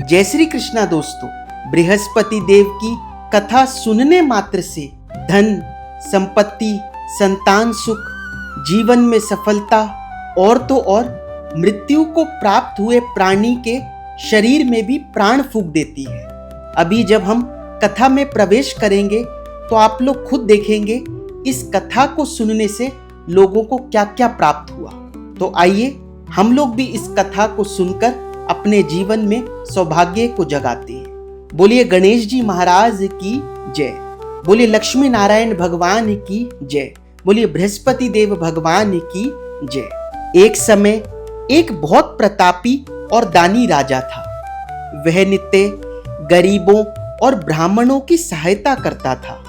जय श्री कृष्णा दोस्तों। बृहस्पति देव की कथा सुनने मात्र से धन, संपत्ति, संतान सुख, जीवन में सफलता और तो और मृत्यु को प्राप्त हुए प्राणी के शरीर में भी प्राण फूंक देती है। अभी जब हम कथा में प्रवेश करेंगे तो आप लोग खुद देखेंगे इस कथा को सुनने से लोगों को क्या क्या प्राप्त हुआ। तो आइए हम लोग भी इस कथा को सुनकर अपने जीवन में सौभाग्य को जगाते हैं। बोलिए गणेश जी महाराज की जय, बोलिए लक्ष्मी नारायण भगवान की जय, बोलिए बृहस्पति देव भगवान की जय। एक समय एक बहुत प्रतापी और दानी राजा था। वह नित्य गरीबों और ब्राह्मणों की सहायता करता था।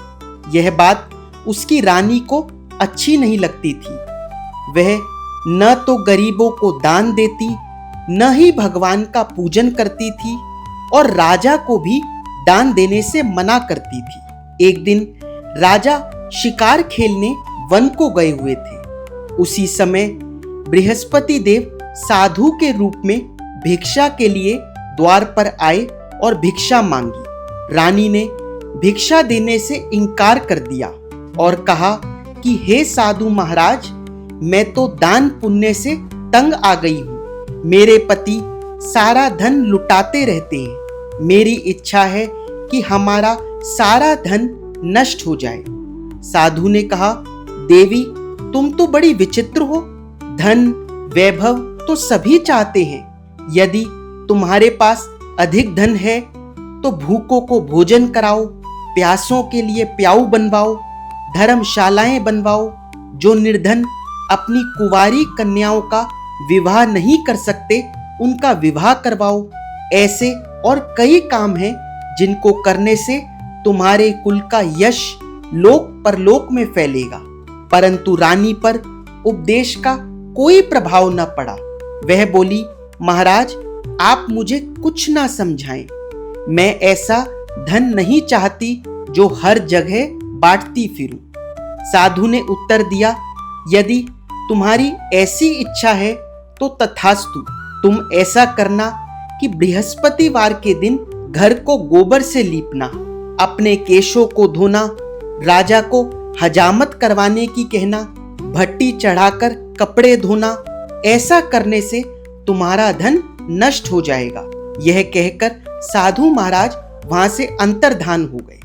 यह बात उसकी रानी को अच्छी नहीं लगती थी। वह न तो गरीबों को दान देती, न ही भगवान का पूजन करती थी और राजा को भी दान देने से मना करती थी। एक दिन राजा शिकार खेलने वन को गए हुए थे। उसी समय बृहस्पति देव साधु के रूप में भिक्षा के लिए द्वार पर आए और भिक्षा मांगी। रानी ने भिक्षा देने से इनकार कर दिया और कहा कि हे साधु महाराज, मैं तो दान पुण्य से तंग आ गई हूँ। मेरे पति सारा धन लुटाते रहते हैं। मेरी इच्छा है कि हमारा सारा धन नष्ट हो जाए। साधु ने कहा, देवी तुम तो बड़ी विचित्र हो। धन वैभव तो सभी चाहते हैं। यदि तुम्हारे पास अधिक धन है तो भूखों को भोजन कराओ, प्यासों के लिए प्याऊ बनवाओ, धर्मशालाएं बनवाओ। जो निर्धन अपनी कुंवारी कन्याओं का विवाह नहीं कर सकते उनका विवाह करवाओ। ऐसे और कई काम हैं जिनको करने से तुम्हारे कुल का यश लोक परलोक में फैलेगा। परंतु रानी पर उपदेश का कोई प्रभाव न पड़ा। वह बोली, महाराज आप मुझे कुछ ना समझाएं। मैं ऐसा धन नहीं चाहती जो हर जगह बांटती फिरूं। साधु ने उत्तर दिया, यदि तुम्हारी ऐसी इच्छा है तो तथास्तु। तुम ऐसा करना कि बृहस्पतिवार के दिन घर को गोबर से लीपना, अपने केशों को धोना, राजा को हजामत करवाने की कहना, भट्टी चढ़ाकर कपड़े धोना। ऐसा करने से तुम्हारा धन नष्ट हो जाएगा। यह कहकर साधु महाराज वहां से अंतर्धान हो गए।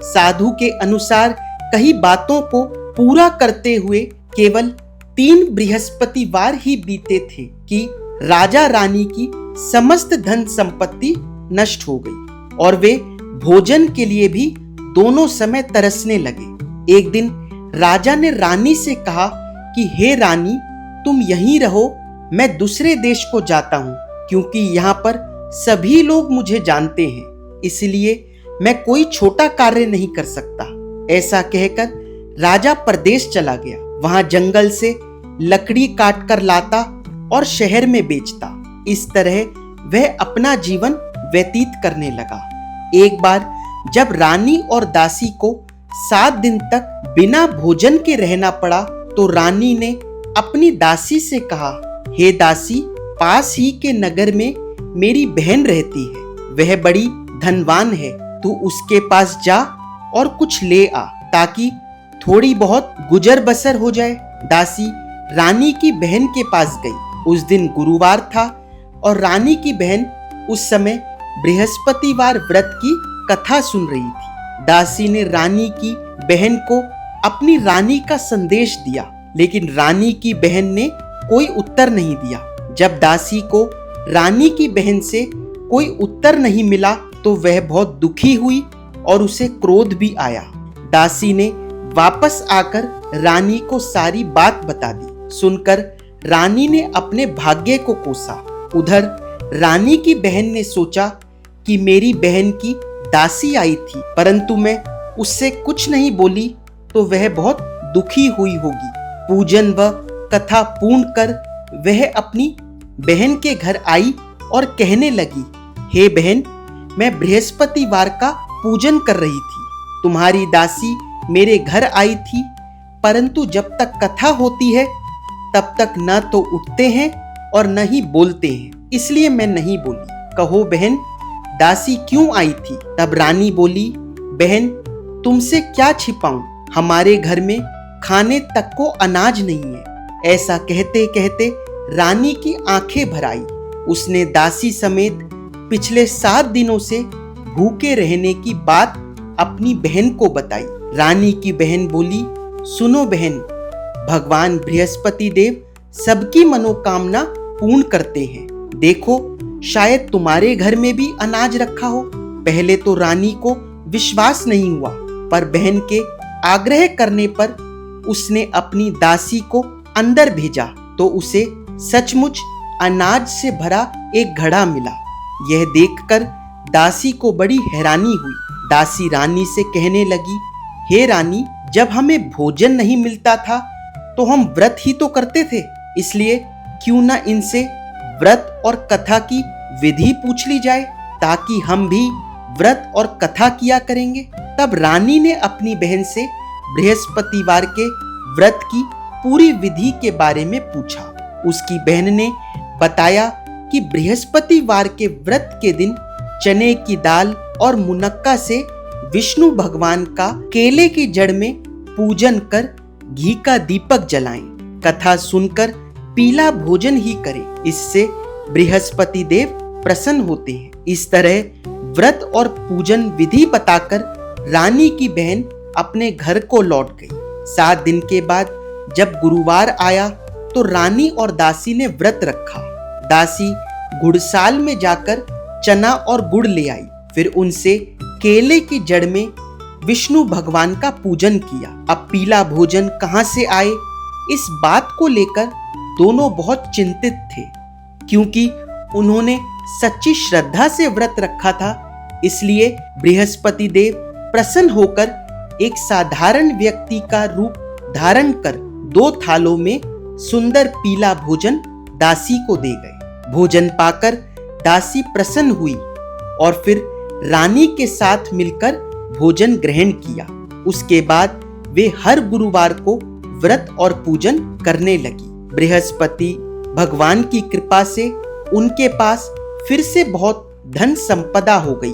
साधु के अनुसार कई बातों को पूरा करते हुए केवल 3 बृहस्पतिवार ही बीते थे कि राजा रानी की समस्त धन संपत्ति नष्ट हो गई और वे भोजन के लिए भी दोनों समय तरसने लगे। एक दिन राजा ने रानी से कहा कि हे रानी, तुम यहीं रहो, मैं दूसरे देश को जाता हूँ, क्योंकि यहाँ पर सभी लोग मुझे जानते हैं, इसलिए मैं कोई छोटा कार्य नहीं कर सकता। ऐसा कहकर राजा परदेश चला गया। वहां जंगल से लकड़ी काट कर लाता और शहर में बेचता। इस तरह वह अपना जीवन व्यतीत करने लगा। एक बार जब रानी और दासी को 7 दिन तक बिना भोजन के रहना पड़ा तो रानी ने अपनी दासी से कहा, हे दासी, पास ही के नगर में मेरी बहन रहती है। वह बड़ी धनवान है। तू उसके पास जा और कुछ ले आ ताकि थोड़ी बहुत गुजर बसर हो जाए। दासी रानी की बहन के पास गई। उस दिन गुरुवार था और रानी की बहन उस समय बृहस्पतिवार व्रत की कथा सुन रही थी। दासी ने रानी की बहन को अपनी रानी का संदेश दिया, लेकिन रानी की बहन ने कोई उत्तर नहीं दिया। जब दासी को रानी की बहन से कोई उत्तर नहीं मिला तो वह बहुत दुखी हुई और उसे क्रोध भी आया। दासी ने वापस आकर रानी को सारी बात बता दी। सुनकर रानी ने अपने भाग्य को कोसा। उधर रानी की बहन ने सोचा कि मेरी बहन की दासी आई थी, परंतु मैं उससे कुछ नहीं बोली तो वह बहुत दुखी हुई होगी। पूजन व कथा पूर्ण कर वह अपनी बहन के घर आई और कहने लगी, हे बहन, मैं बृहस्पतिवार का पूजन कर रही थी। तुम्हारी दासी मेरे घर आई थी, परंतु जब तक कथा होती है तब तक न तो उठते हैं और न ही बोलते हैं, इसलिए मैं नहीं बोली। कहो बहन, दासी क्यों आई थी? तब रानी बोली, बहन तुमसे क्या छिपाऊं, हमारे घर में खाने तक को अनाज नहीं है। ऐसा कहते कहते रानी की आंखें भर आई। उसने दासी समेत पिछले 7 दिनों से भूखे रहने की बात अपनी बहन को बताई। रानी की बहन बोली, सुनो बहन, भगवान बृहस्पति देव सबकी मनोकामना पूर्ण करते हैं। देखो, शायद तुम्हारे घर में भी अनाज रखा हो। पहले तो रानी को विश्वास नहीं हुआ, पर बहन के आग्रह करने पर उसने अपनी दासी को अंदर भेजा तो उसे सचमुच अनाज से भरा एक घड़ा मिला। यह देखकर दासी को बड़ी हैरानी हुई। दासी रानी से कहने लगी, हे रानी, जब हमें भोजन नहीं मिलता था तो हम व्रत ही तो करते थे, इसलिए क्यों ना इनसे व्रत और कथा की विधि पूछ ली जाए, ताकि हम भी व्रत और कथा किया करेंगे। तब रानी ने अपनी बहन से बृहस्पतिवार के व्रत की पूरी विधि के बारे में पूछा। उसकी बहन ने बताया कि बृहस्पतिवार के व्रत के दिन चने की दाल और मुनक्का से विष्णु भगवान का केले की जड़ में पूजन कर घी का दीपक जलाएं, कथा सुनकर पीला भोजन ही करें, इससे बृहस्पति देव प्रसन्न होते हैं। इस तरह व्रत और पूजन विधि बताकर रानी की बहन अपने घर को लौट गई। 7 दिन के बाद जब गुरुवार आया तो रानी और दासी ने व्रत रखा। दासी गुड़साल में जाकर चना और गुड़ ले आई, फिर उनसे केले की जड़ में विष्णु भगवान का पूजन किया। अब पीला भोजन कहां से आए, इस बात को लेकर दोनों बहुत चिंतित थे, क्योंकि उन्होंने सच्ची श्रद्धा से व्रत रखा था। इसलिए बृहस्पति देव प्रसन्न होकर एक साधारण व्यक्ति का रूप धारण कर 2 थालों में सुंदर पीला भोजन दासी को दे गए। भोजन पाकर दासी प्रसन्न हुई और फिर रानी के साथ मिलकर भोजन ग्रहण किया। उसके बाद वे हर गुरुवार को व्रत और पूजन करने लगी। बृहस्पति भगवान की कृपा से उनके पास फिर से बहुत धन संपदा हो गई,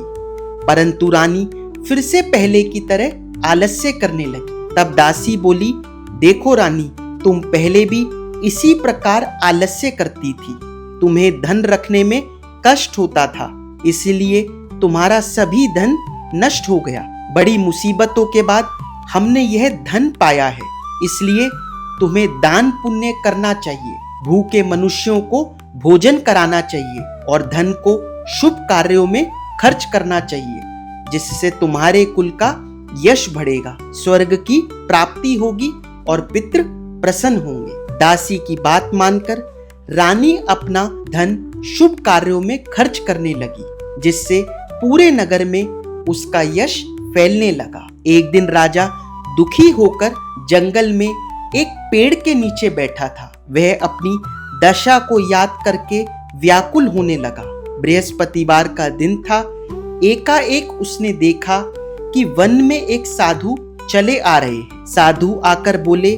परंतु रानी फिर से पहले की तरह आलस्य करने लगी। तब दासी बोली, देखो रानी, तुम पहले भी इसी प्रकार आलस्य करती थी। तुम्हें धन रखने में कष्ट होता था, इसलिए तुम्हारा सभी धन नष्ट हो गया। बड़ी मुसीबतों के बाद हमने यह धन पाया है, इसलिए तुम्हें दान पुण्य करना चाहिए, भूखे मनुष्यों को भोजन कराना चाहिए और धन को शुभ कार्यों में खर्च करना चाहिए, जिससे तुम्हारे कुल का यश बढ़ेगा, स्वर्ग की प्राप्ति होगी और पितृ प्रसन्न होंगे। दासी की बात मानकर रानी अपना धन शुभ कार्यों में खर्च करने लगी, जिससे पूरे नगर में उसका यश फैलने लगा। एक दिन राजा दुखी होकर जंगल में एक पेड़ के नीचे बैठा था। वह अपनी दशा को याद करके व्याकुल होने लगा। बृहस्पतिवार का दिन था। एकाएक उसने देखा कि वन में एक साधु चले आ रहे हैं। साधु आकर बोले,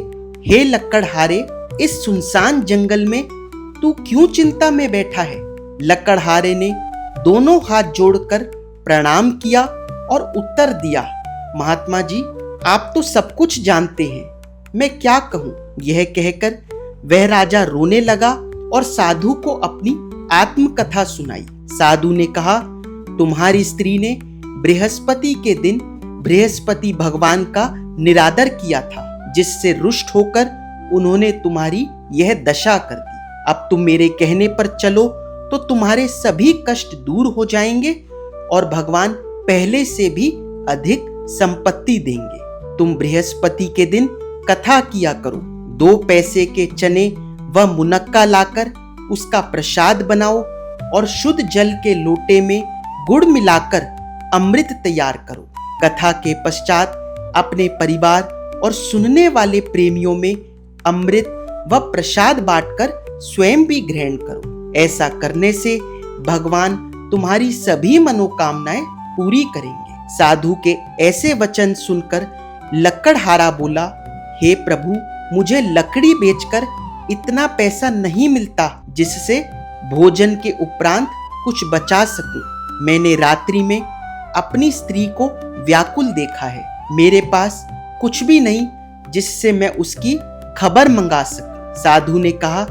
हे लक्कड़हारे, इस सुनसान जंगल में तू क्यों चिंता में बैठा है? लक्कड़हारे ने दोनों हाथ जोड़कर प्रणाम किया और उत्तर दिया, महात्मा जी, आप तो सब कुछ जानते हैं, मैं क्या कहूँ। यह कहकर वह राजा रोने लगा और साधु को अपनी आत्मकथा सुनाई। साधु ने कहा, तुम्हारी स्त्री ने बृहस्पति के दिन बृहस्पति भगवान का निरादर किया था, जिससे रुष्ट होकर उन्होंने तुम्हारी यह दशा कर दी। अब तुम मेरे कहने पर चलो तो तुम्हारे सभी कष्ट दूर हो जाएंगे और भगवान पहले से भी अधिक संपत्ति देंगे। तुम बृहस्पति के दिन कथा किया करो। 2 पैसे के चने व मुनक्का लाकर उसका प्रसाद बनाओ और शुद्ध जल के लोटे में गुड़ मिलाकर अमृत तैयार करो। कथा के पश्चात अपने परिवार और सुनने वाले प्रेमियों में अमृत व प्रसाद बांटकर स्वयं भी ग्रहण करो। ऐसा करने से भगवान तुम्हारी सभी मनोकामनाएं पूरी करेंगे। साधु के ऐसे वचन सुनकर लक्कड़हारा बोला, हे प्रभु, मुझे लकड़ी बेचकर इतना पैसा नहीं मिलता जिससे भोजन के उपरांत कुछ बचा सकूं। मैंने रात्रि में अपनी स्त्री को व्याकुल देखा है। मेरे पास कुछ भी नहीं जिससे मैं उसकी खबर मंगा सकूं। साधु ने कहा,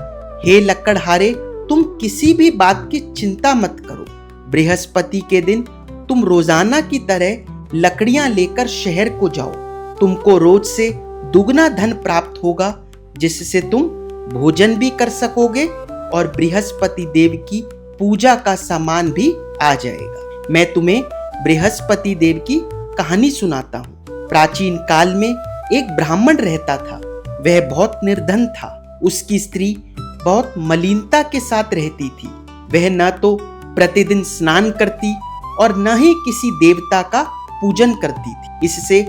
हे लकड़हारे, तुम किसी भी बात की चिंता मत करो। बृहस्पति के दिन तुम रोजाना की तरह लकड़ियां लेकर शहर को जाओ। तुमको रोज से दुगना धन प्राप्त होगा, जिससे तुम भोजन भी कर सकोगे और बृहस्पति देव की पूजा का सामान भी आ जाएगा। मैं तुम्हें बृहस्पति देव की कहानी सुनाता हूँ। प्राचीन काल में एक ब्राह्मण रहता था। वह बहुत निर्धन था। उसकी स्त्री बहुत मलिनता के साथ रहती थी। वह न तो प्रतिदिन स्नान करती और न ही किसी देवता का पूजन करती थी। इससे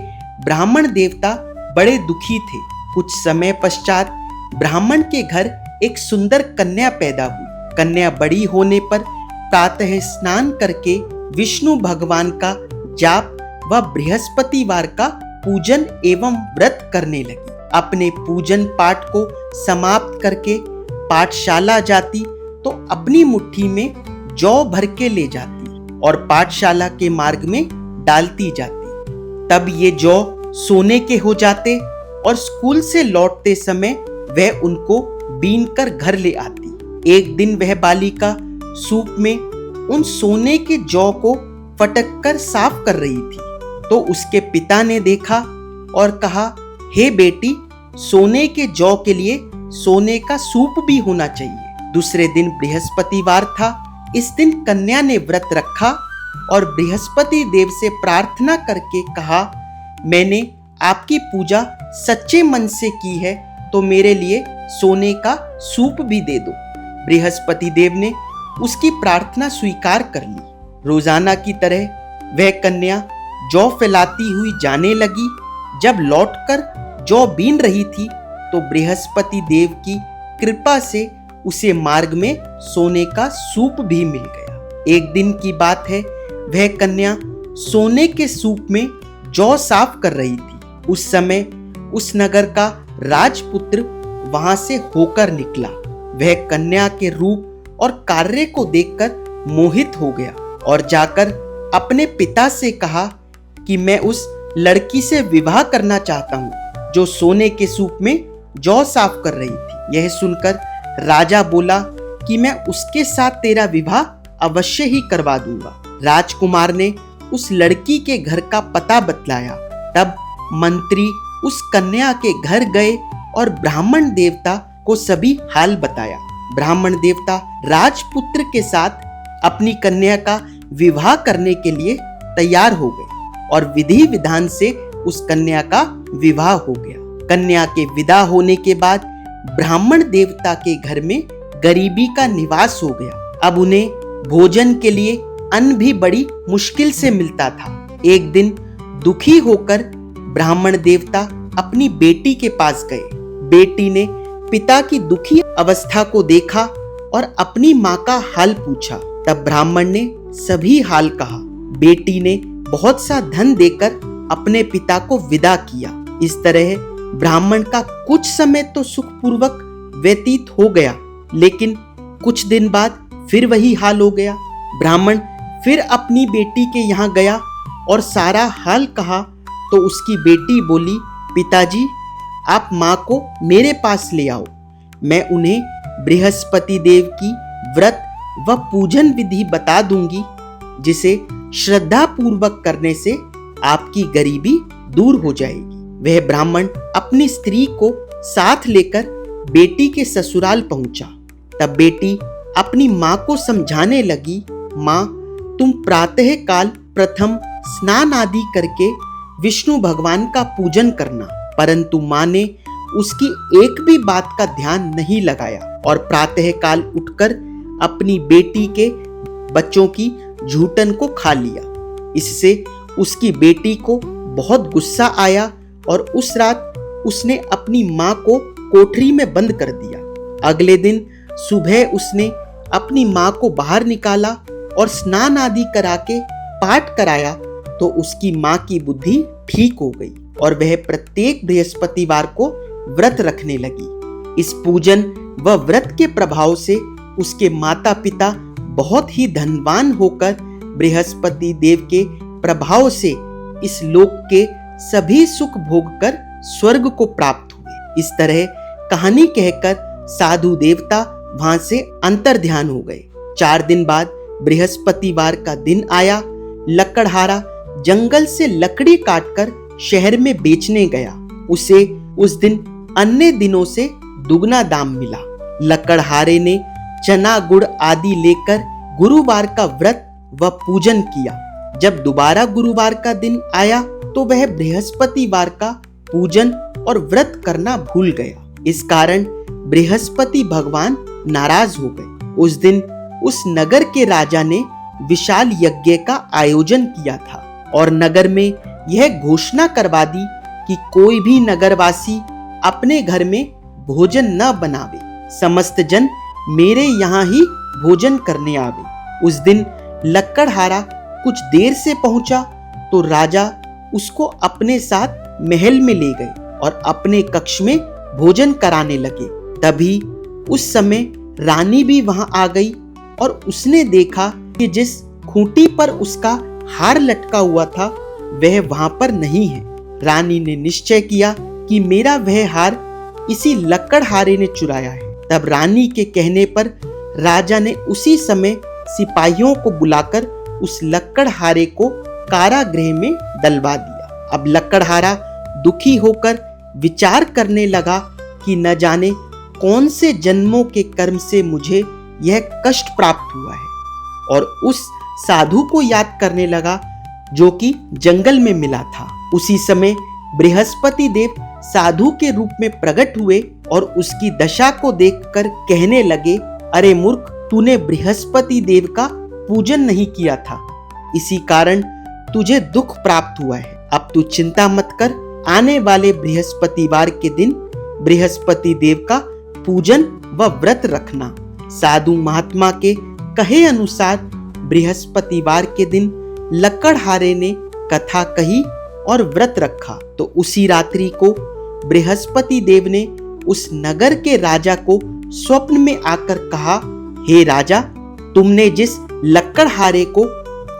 ब्राह्मण देवता बड़े दुखी थे। कुछ समय पश्चात ब्राह्मण के घर एक सुंदर कन्या पैदा हुई। कन्या बड़ी होने पर प्रातः स्नान करके विष्णु भगवान का जाप व बृहस्पतिवार का पूजन एवं व्रत करने लगी। अपने पूजन पाठ को समाप्त करके पाठशाला जाती तो अपनी मुट्ठी में जौ भर के ले जाती और पाठशाला के मार्ग में डालती जाती। तब ये जौ सोने के हो जाते और स्कूल से लौटते समय वह उनको बीन कर घर ले आती। एक दिन वह बालिका सूप में उन सोने के जौ को फटक कर साफ कर रही थी तो उसके पिता ने देखा और कहा, हे बेटी, सोने के जौ के लिए सोने का सूप भी होना चाहिए। दूसरे दिन बृहस्पतिवार था। इस दिन कन्या ने व्रत रखा और बृहस्पति देव से प्रार्थना करके कहा, मैंने आपकी पूजा सच्चे मन से की है तो मेरे लिए सोने का सूप भी दे दो। बृहस्पति देव ने उसकी प्रार्थना स्वीकार कर ली। रोजाना की तरह वह कन्या जौ फैलाती हुई जाने लगी। जब लौटकर जौ बीन रही थी तो बृहस्पति देव की कृपा से उसे मार्ग में सोने का सूप भी मिल गया। एक दिन की बात है, वह कन्या सोने के सूप में जौ साफ कर रही थी। उस समय उस नगर का राजपुत्र वहां से होकर निकला। वह कन्या के रूप और कार्य को देखकर मोहित हो गया और जाकर अपने पिता से कहा कि मैं उस लड़की से विवाह करना चाहता हूँ जो सोने के सूप में जौ साफ कर रही थी। यह सुनकर राजा बोला कि मैं उसके साथ तेरा विवाह अवश्य ही करवा दूंगा। राजकुमार ने उस लड़की के घर का पता बतलाया। तब मंत्री उस कन्या के घर गए और ब्राह्मण देवता को सभी हाल बताया। ब्राह्मण देवता राजपुत्र के साथ अपनी कन्या का विवाह करने के लिए तैयार हो गए और विधि विधान से उस कन्या का विवाह हो गया। कन्या के विदा होने के बाद ब्राह्मण देवता के घर में गरीबी का निवास हो गया। अब उन्हें भोजन के लिए अन्न भी बड़ी मुश्किल से मिलता था। एक दिन दुखी होकर ब्राह्मण देवता अपनी बेटी के पास गए। बेटी ने पिता की दुखी अवस्था को देखा और अपनी माँ का हाल पूछा। तब ब्राह्मण ने सभी हाल कहा। बेटी ने बहुत सा धन देकर अपने पिता को विदा किया। इस तरह ब्राह्मण का कुछ समय तो सुखपूर्वक व्यतीत हो गया, लेकिन कुछ दिन बाद फिर वही हाल हो गया। ब्राह्मण फिर अपनी बेटी के यहाँ गया और सारा हाल कहा तो उसकी बेटी बोली, पिताजी, आप माँ को मेरे पास ले आओ। मैं उन्हें बृहस्पति देव की व्रत व पूजन विधि बता दूंगी, जिसे श्रद्धा पूर्वक करने से आपकी गरीबी दूर हो जाएगी। वह ब्राह्मण अपनी स्त्री को साथ लेकर बेटी के ससुराल पहुंचा। तब बेटी अपनी माँ को समझाने लगी, माँ, तुम प्रातः काल प्रथम स्नान आदि करके विष्णु भगवान का पूजन करना। परंतु माँ ने उसकी एक भी बात का ध्यान नहीं लगाया और प्रातः काल उठकर अपनी बेटी के बच्चों की झूठन को खा लिया। इससे उसकी बेटी को बहुत गुस्सा आया और उस रात उसने अपनी माँ को कोठरी में बंद कर दिया। अगले दिन सुबह उसने अपनी माँ को बाहर निकाला और स्नान आदि करा के पाठ कराया तो उसकी माँ की बुद्धि ठीक हो गई और वह प्रत्येक बृहस्पतिवार को व्रत रखने लगी। इस पूजन व व्रत के प्रभाव से उसके माता पिता बहुत ही धनवान होकर बृहस्पति देव के प्रभाव से इस लोक के सभी सुख भोग कर स्वर्ग को प्राप्त हुए। इस तरह कहानी कहकर साधु देवता वहां से अंतर्ध्यान हो गए। 4 दिन बाद बृहस्पतिवार का दिन आया। लकड़हारा जंगल से लकड़ी काटकर शहर में बेचने गया। उसे उस दिन अन्य दिनों से दुगना दाम मिला। लकड़हारे ने चना गुड़ आदि लेकर गुरुवार का व्रत व पूजन किया। जब दोबारा गुरुवार का दिन आया तो वह बृहस्पतिवार का पूजन और व्रत करना भूल गया। इस कारण बृहस्पति भगवान नाराज हो गए। उस दिन उस नगर के राजा ने विशाल यज्ञ का आयोजन किया था और नगर में यह घोषणा करवा दी कि कोई भी नगरवासी अपने घर में भोजन न बनावे, समस्त जन मेरे यहाँ ही भोजन करने आवे। उस दिन लकड़हारा कुछ देर से पहुंचा तो राजा उसको अपने साथ महल में ले गए और अपने कक्ष में भोजन कराने लगे। तभी उस समय रानी भी वहां आ गई और उसने देखा कि जिस खूंटी पर उसका हार लटका हुआ था वह वहां पर नहीं है। रानी ने निश्चय किया कि मेरा वह हार इसी लकड़हारे ने चुराया है। तब रानी के कहने पर राजा ने उसी समय सिपाहियों को बुलाकर उस लकड़हारे को कारागृह में डलवा दिया। अब लकड़हारा दुखी होकर विचार करने लगा कि न जाने कौन से जन्मों के कर्म से मुझे यह कष्ट प्राप्त हुआ है, और उस साधु को याद करने लगा जो कि जंगल में मिला था। उसी समय बृहस्पति देव साधु के रूप में प्रकट हुए और उसकी दशा को देखकर कहने लगे, अरे मूर्ख, तूने बृहस्पति देव का पूजन नहीं किया था, इसी कारण तुझे दुख प्राप्त हुआ है। अब तू चिंता मत कर, आने वाले बृहस्पतिवार के दिन बृहस्पति देव का पूजन व व्रत रखना। साधु महात्मा के कहे अनुसार बृहस्पतिवार के दिन लकड़हारे ने कथा कही और व्रत रखा तो उसी रात्रि को बृहस्पति देव ने उस नगर के राजा को स्वप्न में आकर कहा, हे राजा, तुमने जिस लकड़हारे को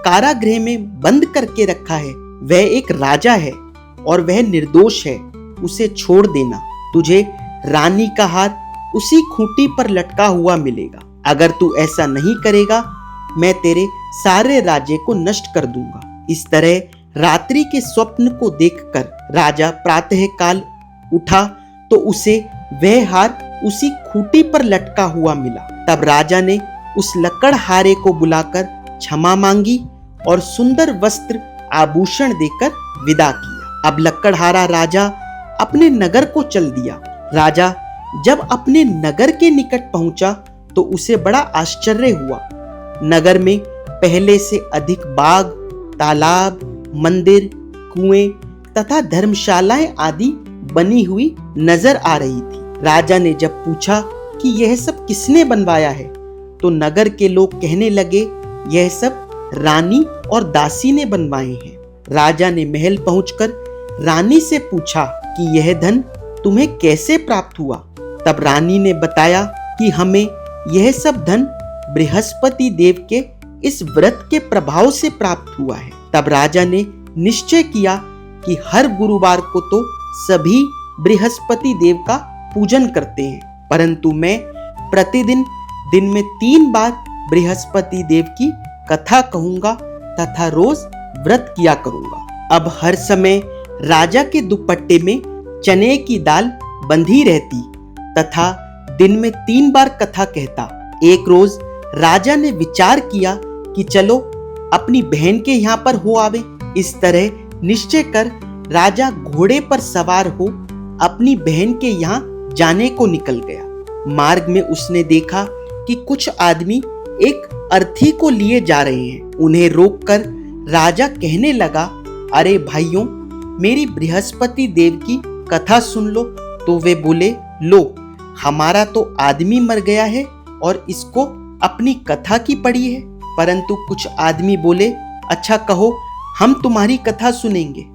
कारागृह में बंद करके रखा है वह एक राजा है और वह निर्दोष है, उसे छोड़ देना। तुझे रानी का हार उसी खूंटी पर लटका हुआ मिलेगा। अगर तू ऐसा नहीं करेगा मैं तेरे सारे राज्य को नष्ट कर दूंगा। इस तरह रात्रि के स्वप्न को देखकर राजा प्रातः काल उठा तो उसे वह हार उसी खूंटी पर लटका हुआ मिला। तब राजा ने उस लकड़हारे को बुलाकर क्षमा मांगी और सुंदर वस्त्र आभूषण देकर विदा किया। अब लकड़हारा राजा अपने नगर को चल दिया। राजा जब अपने नगर के निकट पहुंचा तो उसे बड़ा आश्चर्य हुआ। नगर में पहले से अधिक बाग, तालाब, मंदिर, कुएं तथा धर्मशालाएं आदि बनी हुई नजर आ रही थी। राजा ने जब पूछा कि यह सब किसने बनवाया है तो नगर के लोग कहने लगे, यह सब रानी और दासी ने बनवाए हैं। राजा ने महल पहुंचकर रानी से पूछा कि यह धन तुम्हें कैसे प्राप्त हुआ। तब रानी ने बताया कि हमें यह सब धन बृहस्पति देव के इस व्रत के प्रभाव से प्राप्त हुआ है। तब राजा ने निश्चय किया कि हर गुरुवार को तो सभी बृहस्पति देव का पूजन करते हैं, परंतु मैं प्रतिदिन दिन में 3 बार बृहस्पति देव की कथा कहूंगा तथा रोज व्रत किया करूंगा। अब हर समय राजा के दुपट्टे में चने की दाल बंधी रहती तथा दिन में 3 बार कथा कहता। एक रोज राजा ने विचार किया कि चलो अपनी बहन के यहाँ पर हो आवे। इस तरह निश्चय कर राजा घोड़े पर सवार हो अपनी बहन के यहाँ जाने को निकल गया। मार्ग में उसने देखा कि कुछ आदमी एक अर्थी को लिए जा रहे हैं। उन्हें रोककर राजा कहने लगा, अरे भाइयों, मेरी बृहस्पति देव की कथा सुन लो। तो वे बोले, लो, हमारा तो आदमी मर गया है और इसको अपनी कथा की पड़ी है। परंतु कुछ आदमी बोले, अच्छा कहो, हम तुम्हारी कथा सुनेंगे।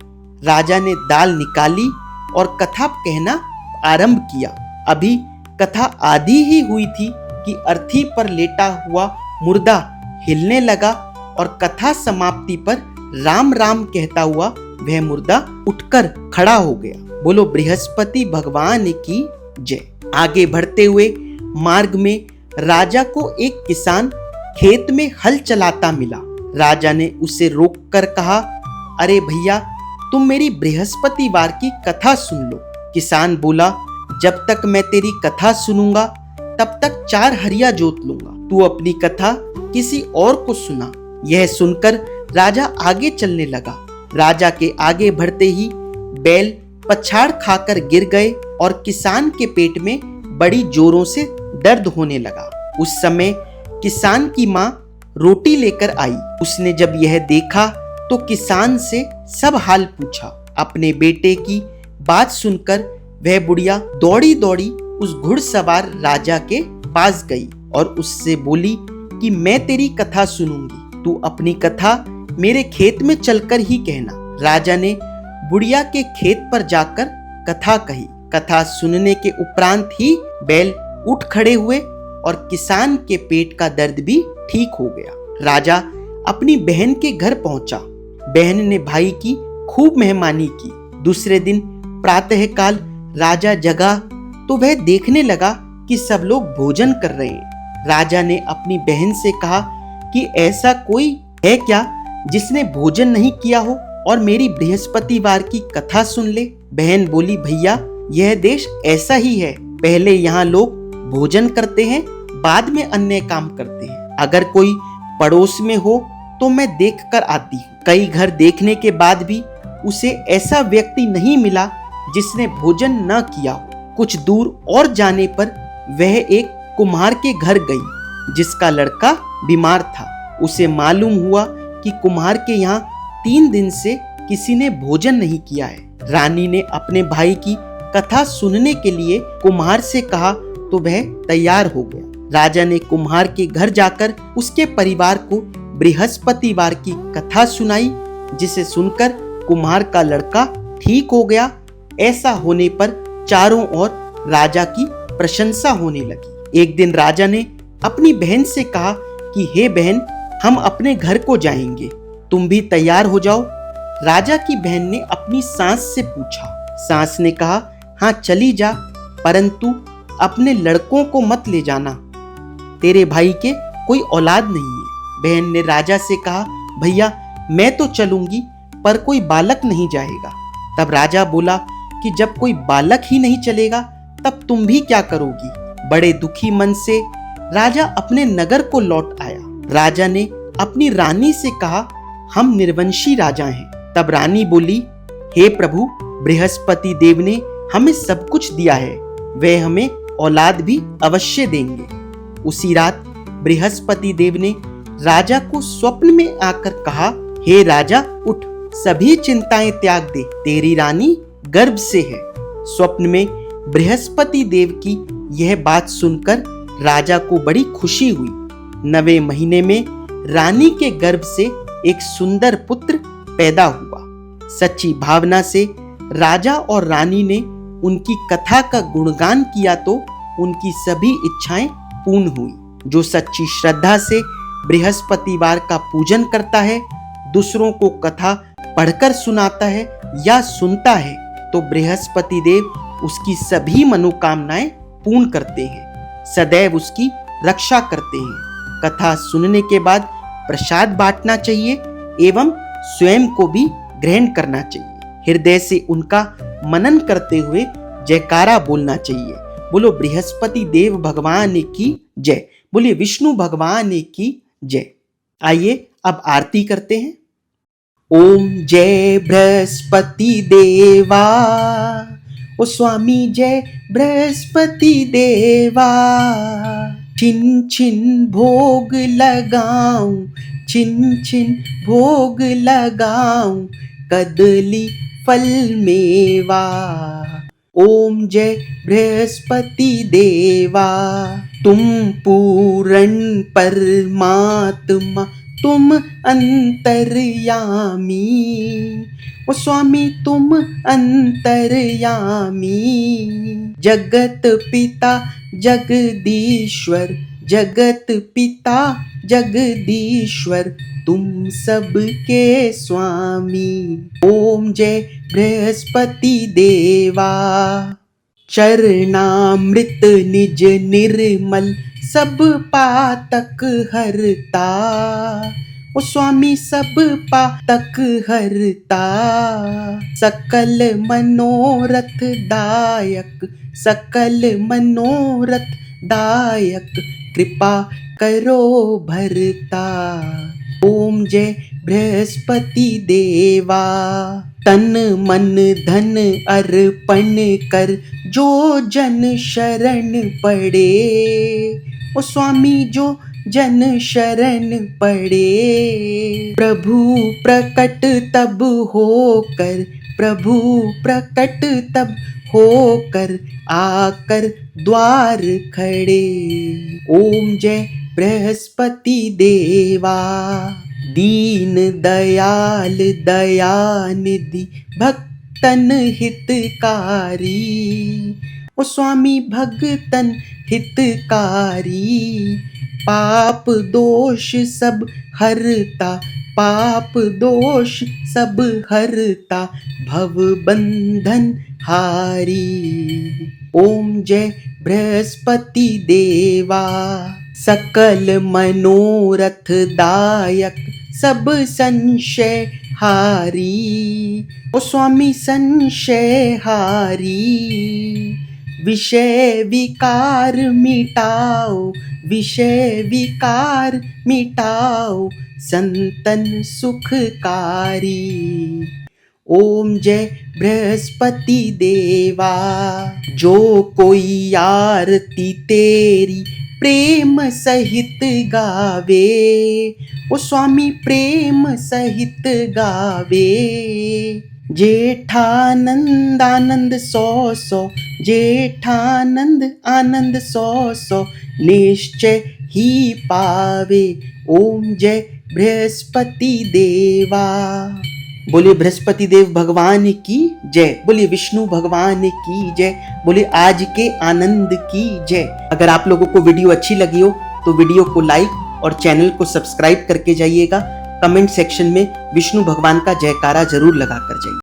राजा ने दाल निकाली और कथा कहना आरंभ किया। अभी कथा आधी ही हुई थी कि अर्थी पर लेटा हुआ मुर्दा हिलने लगा और कथा समाप्ति पर राम राम कहता हुआ वह मुर्दा उठकर खड़ा हो गया। बोलो बृहस्पति भगवान की जय। आगे बढ़ते हुए मार्ग में राजा को एक किसान खेत में हल चलाता मिला। राजा ने उसे रोककर कहा, अरे भैया, तुम मेरी बृहस्पतिवार की कथा सुन लो। किसान बोला, जब तक मैं तेरी कथा सुनूंगा तब तक 4 हरिया जोत लूंगा। तू अपनी कथा किसी और को सुना। यह सुनकर राजा आगे चलने लगा। राजा के आगे बढ़ते ही बैल पछाड़ खाकर गिर गए और किसान के पेट में बड़ी जोरों से दर्द होने लगा। उस समय किसान की माँ रोटी लेकर आई। उसने जब यह देखा तो किसान से सब हाल पूछा। अपने बेटे की बात सुनकर वह बुढ़िया दौड़ी दौड़ी उस घुड़सवार राजा के पास गई और उससे बोली कि मैं तेरी कथा सुनूंगी, तू अपनी कथा मेरे खेत में चलकर ही कहना। राजा ने बुढ़िया के खेत पर जाकर कथा कही। कथा सुनने के उपरांत ही बैल उठ खड़े हुए और किसान के पेट का दर्द भी ठीक हो गया। राजा अपनी बहन के घर पहुंचा। बहन ने भाई की खूब मेहमानी की। दूसरे दिन प्रातःकाल राजा जगा तो वह देखने लगा कि सब लोग भोजन कर रहे हैं। राजा ने अपनी बहन से कहा कि ऐसा कोई है क्या जिसने भोजन नहीं किया हो और मेरी बृहस्पतिवार की कथा सुन ले। बहन बोली, भैया, यह देश ऐसा ही है, पहले यहाँ लोग भोजन करते हैं, बाद में अन्य काम करते हैं। अगर कोई पड़ोस में हो तो मैं देख कर आती हूँ। कई घर देखने के बाद भी उसे ऐसा व्यक्ति नहीं मिला जिसने भोजन न किया हो। कुछ दूर और जाने पर वह एक कुम्हार के घर गई जिसका लड़का बीमार था। उसे मालूम हुआ कि कुम्हार के यहाँ 3 दिन से किसी ने भोजन नहीं किया है। रानी ने अपने भाई की कथा सुनने के लिए कुम्हार से कहा तो वह तैयार हो गया। राजा ने कुम्हार के घर जाकर उसके परिवार को बृहस्पतिवार की कथा सुनाई, जिसे सुनकर कुम्हार का लड़का ठीक हो गया। ऐसा होने पर चारों ओर राजा की प्रशंसा होने लगी। एक दिन राजा ने अपनी बहन से कहा कि हे बहन, हम अपने घर को जाएंगे, तुम भी तैयार हो जाओ। राजा की बहन ने अपनी सास से पूछा। सास ने कहा, हाँ चली जा, परंतु अपने लड़कों को मत ले जाना, तेरे भाई के कोई औलाद नहीं है। बहन ने राजा से कहा, भैया मैं तो चलूंगी पर कोई बालक नहीं जाएगा। तब राजा बोला कि जब कोई बालक ही नहीं चलेगा तब तुम भी क्या करोगी। बड़े दुखी मन से राजा अपने नगर को लौट आया। राजा ने अपनी रानी से कहा, हम निर्वंशी राजा हैं। तब रानी बोली, हे प्रभु, बृहस्पति देव ने हमें सब कुछ दिया है, वे हमें औलाद भी अवश्य देंगे। उसी रात बृहस्पति देव ने राजा को स्वप्न में आकर कहा, हे राजा, उठ, सभी चिंताएं त्याग दे, तेरी रानी गर्भ से है। स्वप्न में बृहस्पति देव की यह बात सुनकर राजा को बड़ी खुशी हुई। 9वें महीने में रानी के गर्भ से एक सुंदर पुत्र पैदा हुआ। सच्ची भावना से राजा और रानी ने उनकी कथा का गुणगान किया तो उनकी सभी इच्छाएं पूर्ण हुई। जो सच्ची श्रद्धा से बृहस्पतिवार का पूजन करता है, दूसरों को कथा पढ़कर सुनाता है या सुनता है, तो बृहस्पति देव उसकी सभी मनोकामनाएं पूर्ण करते हैं, सदैव उसकी रक्षा करते हैं। कथा सुनने के बाद प्रसाद बांटना चाहिए एवं स्वयं को भी ग्रहण करना चाहिए। हृदय से उनका मनन करते हुए जयकारा बोलना चाहिए। बोलो बृहस्पति देव भगवान की जय, बोलिए विष्णु भगवान की जय। आइए अब आरती करते हैं। ओम जय बृहस्पति देवा, ओ स्वामी जय बृहस्पति देवा। छिन छिन भोग लगाऊं, छिन छिन भोग लगाऊं, कदली फल मेवा। ओम जय बृहस्पति देवा, तुम पूर्ण परमात्मा, तुम अंतर्यामी, ओ स्वामी तुम अंतर्यामी। जगत पिता जगदीश्वर जगत पिता जगदीश्वर तुम सबके स्वामी। ओम जय बृहस्पति देवा। चरणामृत निज निर्मल सब पातक हरता। ओ स्वामी सब पातक हरता। सकल मनोरथ दायक सकल मनोरथ दायक कृपा करो भरता। ओम जय बृहस्पति देवा। तन मन धन अर्पण कर जो जन शरण पड़े। ओ स्वामी जो जन शरण पड़े। प्रभु प्रकट तब होकर प्रभु प्रकट तब होकर आकर द्वार खड़े। ओम जय बृहस्पति देवा। दीन दयाल दयानिधि भक्तन हितकारी। ओ स्वामी भक्तन हितकारी। पाप दोष सब हरता पाप दोष सब हरता भव बंधन हारी। ओम जय बृहस्पति देवा। सकल मनोरथ दायक सब संशय हारी। ओ स्वामी संशय हारी। विषय विकार मिटाओ विषय विकार मिटाओ संतन सुखकारी। ओम जय बृहस्पति देवा। जो कोई आरती तेरी प्रेम सहित गावे। ओ स्वामी प्रेम सहित गावे। जेठानंद आनंद सौ सौ जेठानंद आनंद सौ सौ निश्चय ही पावे। ओम जय बृहस्पति देवा। बोलिए बृहस्पति देव भगवान की जय। बोलिए विष्णु भगवान की जय। बोलिए आज के आनंद की जय। अगर आप लोगों को वीडियो अच्छी लगी हो तो वीडियो को लाइक और चैनल को सब्सक्राइब करके जाइएगा। कमेंट सेक्शन में विष्णु भगवान का जयकारा जरूर लगा कर जाइए।